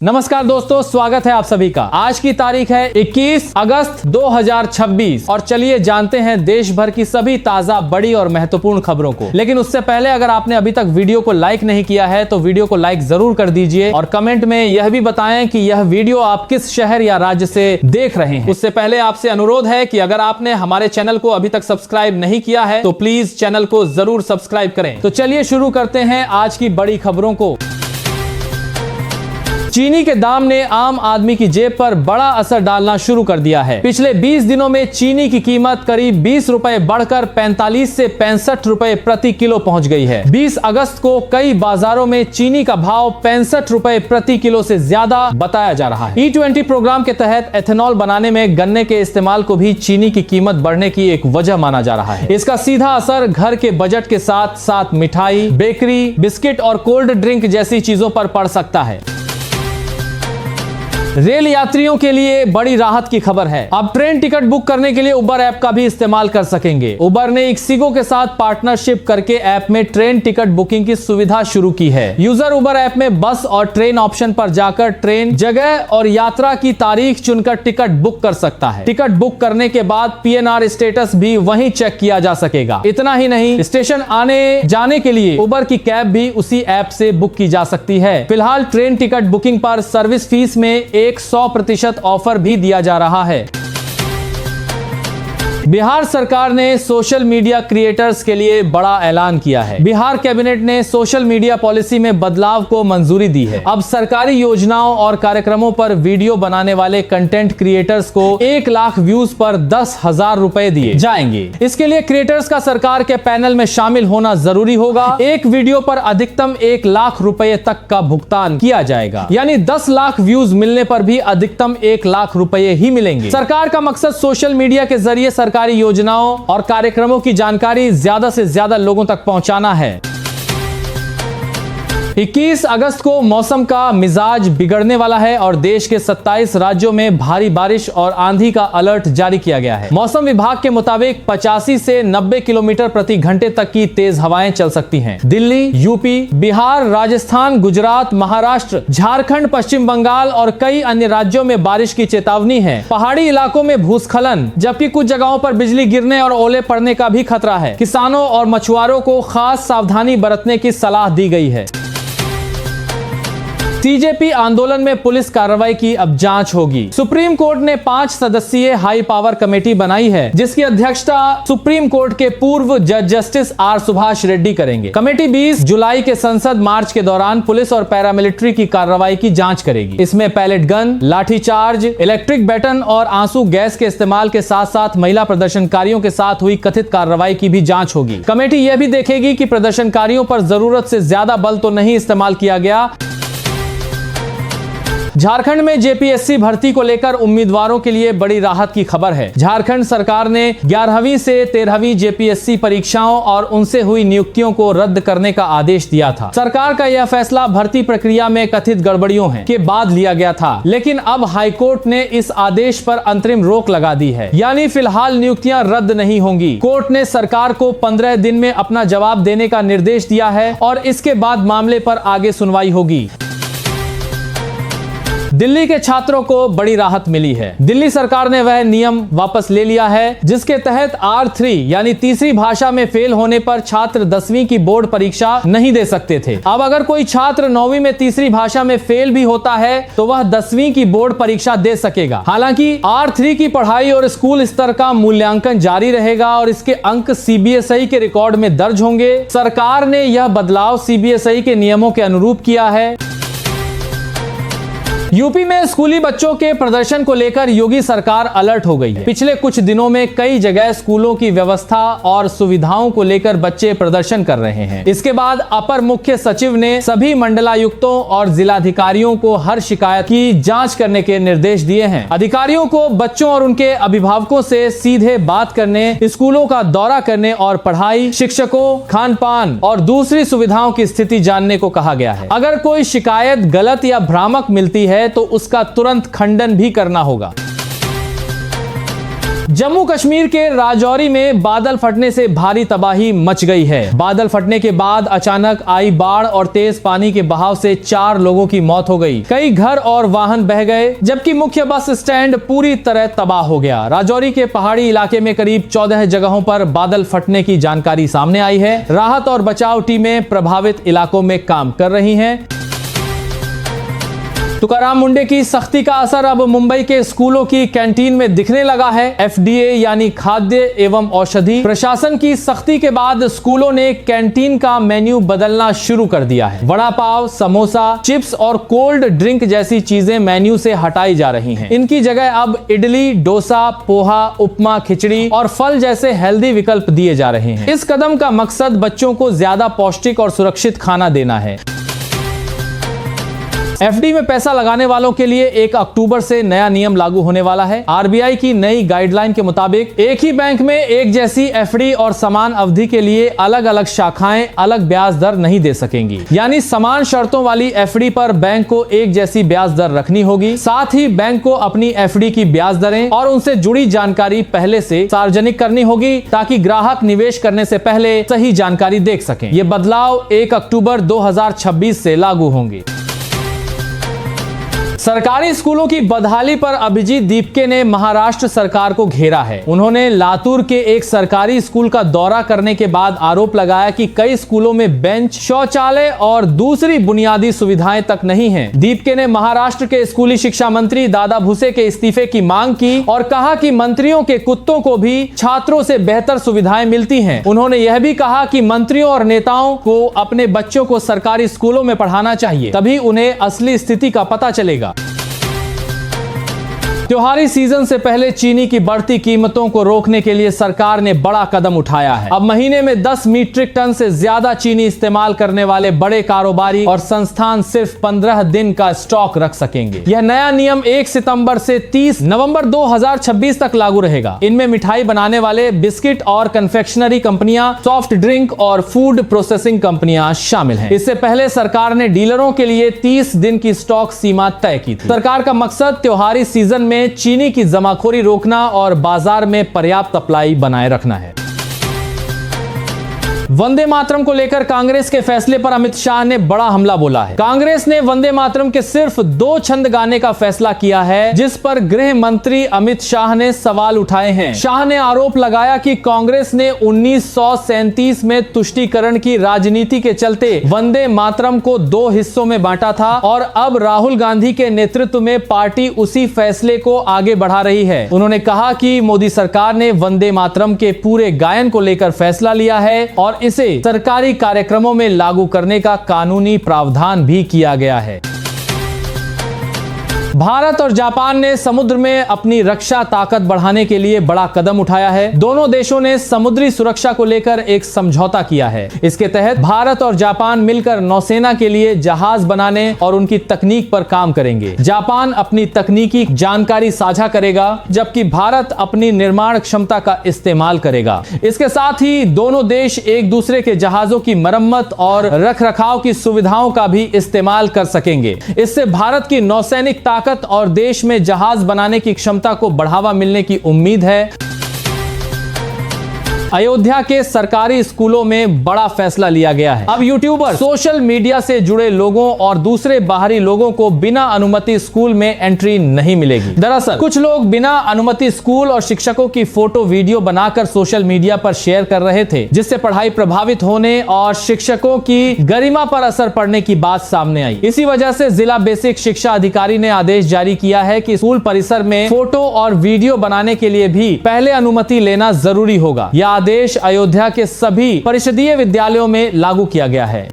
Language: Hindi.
नमस्कार दोस्तों, स्वागत है आप सभी का। आज की तारीख है 21 अगस्त 2026 और चलिए जानते हैं देश भर की सभी ताजा बड़ी और महत्वपूर्ण खबरों को। लेकिन उससे पहले अगर आपने अभी तक वीडियो को लाइक नहीं किया है तो वीडियो को लाइक जरूर कर दीजिए और कमेंट में यह भी बताएं कि यह वीडियो आप किस शहर या राज्य से देख रहे हैं। उससे पहले आपसे अनुरोध है कि अगर आपने हमारे चैनल को अभी तक सब्सक्राइब नहीं किया है तो प्लीज चैनल को जरूर सब्सक्राइब करें। तो चलिए शुरू करते हैं आज की बड़ी खबरों को। चीनी के दाम ने आम आदमी की जेब पर बड़ा असर डालना शुरू कर दिया है। पिछले 20 दिनों में चीनी की कीमत करीब 20 रुपए बढ़कर 45 से 65 रुपए प्रति किलो पहुंच गई है। 20 अगस्त को कई बाजारों में चीनी का भाव 65 रुपए प्रति किलो से ज्यादा बताया जा रहा है। E20 प्रोग्राम के तहत एथेनॉल बनाने में गन्ने के इस्तेमाल को भी चीनी की कीमत बढ़ने की एक वजह माना जा रहा है। इसका सीधा असर घर के बजट के साथ साथ मिठाई, बेकरी, बिस्किट और कोल्ड ड्रिंक जैसी चीजों पर पड़ सकता है। रेल यात्रियों के लिए बड़ी राहत की खबर है। अब ट्रेन टिकट बुक करने के लिए उबर ऐप का भी इस्तेमाल कर सकेंगे। उबर ने इक्सिगो के साथ पार्टनरशिप करके ऐप में ट्रेन टिकट बुकिंग की सुविधा शुरू की है। यूजर उबर ऐप में बस और ट्रेन ऑप्शन पर जाकर ट्रेन, जगह और यात्रा की तारीख चुनकर टिकट बुक कर सकता है। टिकट बुक करने के बाद PNR स्टेटस भी वहीं चेक किया जा सकेगा। इतना ही नहीं, स्टेशन आने जाने के लिए उबर की कैब भी उसी ऐप से बुक की जा सकती है। फिलहाल ट्रेन टिकट बुकिंग पर सर्विस फीस में 100% ऑफर भी दिया जा रहा है। बिहार सरकार ने सोशल मीडिया क्रिएटर्स के लिए बड़ा ऐलान किया है। बिहार कैबिनेट ने सोशल मीडिया पॉलिसी में बदलाव को मंजूरी दी है। अब सरकारी योजनाओं और कार्यक्रमों पर वीडियो बनाने वाले कंटेंट क्रिएटर्स को 1 लाख व्यूज पर 10,000 रुपए दिए जाएंगे। इसके लिए क्रिएटर्स का सरकार के पैनल में शामिल होना जरूरी होगा। एक वीडियो पर अधिकतम 1 लाख रुपए तक का भुगतान किया जाएगा, यानी 10 लाख व्यूज मिलने पर भी अधिकतम 1 लाख रुपए ही मिलेंगे। सरकार का मकसद सोशल मीडिया के जरिए सरकारी योजनाओं और कार्यक्रमों की जानकारी ज्यादा से ज्यादा लोगों तक पहुंचाना है। 21 अगस्त को मौसम का मिजाज बिगड़ने वाला है और देश के 27 राज्यों में भारी बारिश और आंधी का अलर्ट जारी किया गया है। मौसम विभाग के मुताबिक 85 से 90 किलोमीटर प्रति घंटे तक की तेज हवाएं चल सकती हैं। दिल्ली, यूपी, बिहार, राजस्थान, गुजरात, महाराष्ट्र, झारखंड, पश्चिम बंगाल और कई अन्य राज्यों में बारिश की चेतावनी है। पहाड़ी इलाकों में भूस्खलन, जबकि कुछ जगहों पर बिजली गिरने और ओले पड़ने का भी खतरा है। किसानों और मछुआरों को खास सावधानी बरतने की सलाह दी गई है। CJP आंदोलन में पुलिस कार्रवाई की अब जांच होगी। सुप्रीम कोर्ट ने 5 सदस्यीय हाई पावर कमेटी बनाई है, जिसकी अध्यक्षता सुप्रीम कोर्ट के पूर्व जज जस्टिस R सुभाष रेड्डी करेंगे। कमेटी 20 जुलाई के संसद मार्च के दौरान पुलिस और पैरामिलिट्री की कार्रवाई की जांच करेगी। इसमें pellet gun, lathi charge, electric baton और आंसू गैस के इस्तेमाल के साथ साथ महिला प्रदर्शनकारियों के साथ हुई कथित कार्रवाई की भी जांच होगी। कमेटी यह भी देखेगी कि प्रदर्शनकारियों पर जरूरत से ज्यादा बल तो नहीं इस्तेमाल किया गया। झारखंड में JPSC भर्ती को लेकर उम्मीदवारों के लिए बड़ी राहत की खबर है। झारखंड सरकार ने 11वीं से 13वीं JPSC परीक्षाओं और उनसे हुई नियुक्तियों को रद्द करने का आदेश दिया था। सरकार का यह फैसला भर्ती प्रक्रिया में कथित गड़बड़ियों के बाद लिया गया था, लेकिन अब हाईकोर्ट ने इस आदेश पर अंतरिम रोक लगा दी है, यानी फिलहाल नियुक्तियां रद्द नहीं होंगी। कोर्ट ने सरकार को 15 दिन में अपना जवाब देने का निर्देश दिया है और इसके बाद मामले पर आगे सुनवाई होगी। दिल्ली के छात्रों को बड़ी राहत मिली है। दिल्ली सरकार ने वह नियम वापस ले लिया है जिसके तहत R3 यानी तीसरी भाषा में फेल होने पर छात्र 10वीं की बोर्ड परीक्षा नहीं दे सकते थे। अब अगर कोई छात्र 9वीं में तीसरी भाषा में फेल भी होता है तो वह 10वीं की बोर्ड परीक्षा दे सकेगा। हालांकि R3 की पढ़ाई और स्कूल स्तर का मूल्यांकन जारी रहेगा और इसके अंक CBSI के रिकॉर्ड में दर्ज होंगे। सरकार ने यह बदलाव CBSI के नियमों के अनुरूप किया है। यूपी में स्कूली बच्चों के प्रदर्शन को लेकर योगी सरकार अलर्ट हो गई है। पिछले कुछ दिनों में कई जगह स्कूलों की व्यवस्था और सुविधाओं को लेकर बच्चे प्रदर्शन कर रहे हैं। इसके बाद अपर मुख्य सचिव ने सभी मंडलायुक्तों और जिलाधिकारियों को हर शिकायत की जांच करने के निर्देश दिए हैं। अधिकारियों को बच्चों और उनके अभिभावकों से सीधे बात करने, स्कूलों का दौरा करने और पढ़ाई, शिक्षकों, खान पान और दूसरी सुविधाओं की स्थिति जानने को कहा गया है। अगर कोई शिकायत गलत या भ्रामक मिलती है तो उसका तुरंत खंडन भी करना होगा। जम्मू कश्मीर के राजौरी में बादल फटने से भारी तबाही मच गई है। बादल फटने के बाद अचानक आई बाढ़ और तेज पानी के बहाव से 4 लोगों की मौत हो गई। कई घर और वाहन बह गए, जबकि मुख्य बस स्टैंड पूरी तरह तबाह हो गया। राजौरी के पहाड़ी इलाके में करीब 14 जगहों पर बादल फटने की जानकारी सामने आई है। राहत और बचाव टीमें प्रभावित इलाकों में काम कर रही हैं। तुकाराम मुंडे की सख्ती का असर अब मुंबई के स्कूलों की कैंटीन में दिखने लगा है। FDA यानी खाद्य एवं औषधि प्रशासन की सख्ती के बाद स्कूलों ने कैंटीन का मेन्यू बदलना शुरू कर दिया है। वड़ा पाव, समोसा, चिप्स और कोल्ड ड्रिंक जैसी चीजें मेन्यू से हटाई जा रही हैं। इनकी जगह अब इडली, डोसा, पोहा, उपमा, खिचड़ी और फल जैसे हेल्दी विकल्प दिए जा रहे हैं। इस कदम का मकसद बच्चों को ज्यादा पौष्टिक और सुरक्षित खाना देना है। FD में पैसा लगाने वालों के लिए 1 अक्टूबर से नया नियम लागू होने वाला है। RBI की नई गाइडलाइन के मुताबिक एक ही बैंक में एक जैसी FD और समान अवधि के लिए अलग अलग शाखाएं अलग ब्याज दर नहीं दे सकेंगी। यानी समान शर्तों वाली FD पर बैंक को एक जैसी ब्याज दर रखनी होगी। साथ ही बैंक को अपनी FD की ब्याज दरें और उनसे जुड़ी जानकारी पहले से सार्वजनिक करनी होगी, ताकि ग्राहक निवेश करने से पहले सही जानकारी देख सकें। ये बदलाव 1 अक्टूबर 2026 से लागू होंगे। सरकारी स्कूलों की बदहाली पर अभिजीत दीपके ने महाराष्ट्र सरकार को घेरा है। उन्होंने लातूर के एक सरकारी स्कूल का दौरा करने के बाद आरोप लगाया कि कई स्कूलों में बेंच, शौचालय और दूसरी बुनियादी सुविधाएं तक नहीं हैं। दीपके ने महाराष्ट्र के स्कूली शिक्षा मंत्री दादा भुसे के इस्तीफे की मांग की और कहा कि मंत्रियों के कुत्तों को भी छात्रों से बेहतर सुविधाएं मिलती हैं। उन्होंने यह भी कहा कि मंत्रियों और नेताओं को अपने बच्चों को सरकारी स्कूलों में पढ़ाना चाहिए, तभी उन्हें असली स्थिति का पता चलेगा। त्योहारी सीजन से पहले चीनी की बढ़ती कीमतों को रोकने के लिए सरकार ने बड़ा कदम उठाया है। अब महीने में 10 मीट्रिक टन से ज्यादा चीनी इस्तेमाल करने वाले बड़े कारोबारी और संस्थान सिर्फ 15 दिन का स्टॉक रख सकेंगे। यह नया नियम 1 सितंबर से 30 नवंबर 2026 तक लागू रहेगा। इनमें मिठाई बनाने वाले, बिस्किट और कन्फेक्शनरी कंपनियां, सॉफ्ट ड्रिंक और फूड प्रोसेसिंग कंपनियां शामिल हैं। इससे पहले सरकार ने डीलरों के लिए 30 दिन की स्टॉक सीमा तय की थी। सरकार का मकसद त्योहारी सीजन में चीनी की जमाखोरी रोकना और बाजार में पर्याप्त सप्लाई बनाए रखना है। वंदे मातरम को लेकर कांग्रेस के फैसले पर अमित शाह ने बड़ा हमला बोला है। कांग्रेस ने वंदे मातरम के सिर्फ 2 छंद गाने का फैसला किया है, जिस पर गृह मंत्री अमित शाह ने सवाल उठाए हैं। शाह ने आरोप लगाया कि कांग्रेस ने 1937 में तुष्टीकरण की राजनीति के चलते वंदे मातरम को 2 हिस्सों में बांटा था और अब राहुल गांधी के नेतृत्व में पार्टी उसी फैसले को आगे बढ़ा रही है। उन्होंने कहा कि मोदी सरकार ने वंदे मातरम के पूरे गायन को लेकर फैसला लिया है और इसे सरकारी कार्यक्रमों में लागू करने का कानूनी प्रावधान भी किया गया है। भारत और जापान ने समुद्र में अपनी रक्षा ताकत बढ़ाने के लिए बड़ा कदम उठाया है। दोनों देशों ने समुद्री सुरक्षा को लेकर एक समझौता किया है। इसके तहत भारत और जापान मिलकर नौसेना के लिए जहाज बनाने और उनकी तकनीक पर काम करेंगे। जापान अपनी तकनीकी जानकारी साझा करेगा, जबकि भारत अपनी निर्माण क्षमता का इस्तेमाल करेगा। इसके साथ ही दोनों देश एक दूसरे के जहाजों की मरम्मत और रखरखाव की सुविधाओं का भी इस्तेमाल कर सकेंगे। इससे भारत की नौसैनिक ताकत और देश में जहाज बनाने की क्षमता को बढ़ावा मिलने की उम्मीद है। अयोध्या के सरकारी स्कूलों में बड़ा फैसला लिया गया है। अब यूट्यूबर सोशल मीडिया से जुड़े लोगों और दूसरे बाहरी लोगों को बिना अनुमति स्कूल में एंट्री नहीं मिलेगी। दरअसल कुछ लोग बिना अनुमति स्कूल और शिक्षकों की फोटो वीडियो बनाकर सोशल मीडिया पर शेयर कर रहे थे, जिससे पढ़ाई प्रभावित होने और शिक्षकों की गरिमा पर असर पड़ने की बात सामने आई। इसी वजह से जिला बेसिक शिक्षा अधिकारी ने आदेश जारी किया है कि स्कूल परिसर में फोटो और वीडियो बनाने के लिए भी पहले अनुमति लेना जरूरी होगा। आदेश अयोध्या के सभी परिषदीय विद्यालयों में लागू किया गया है।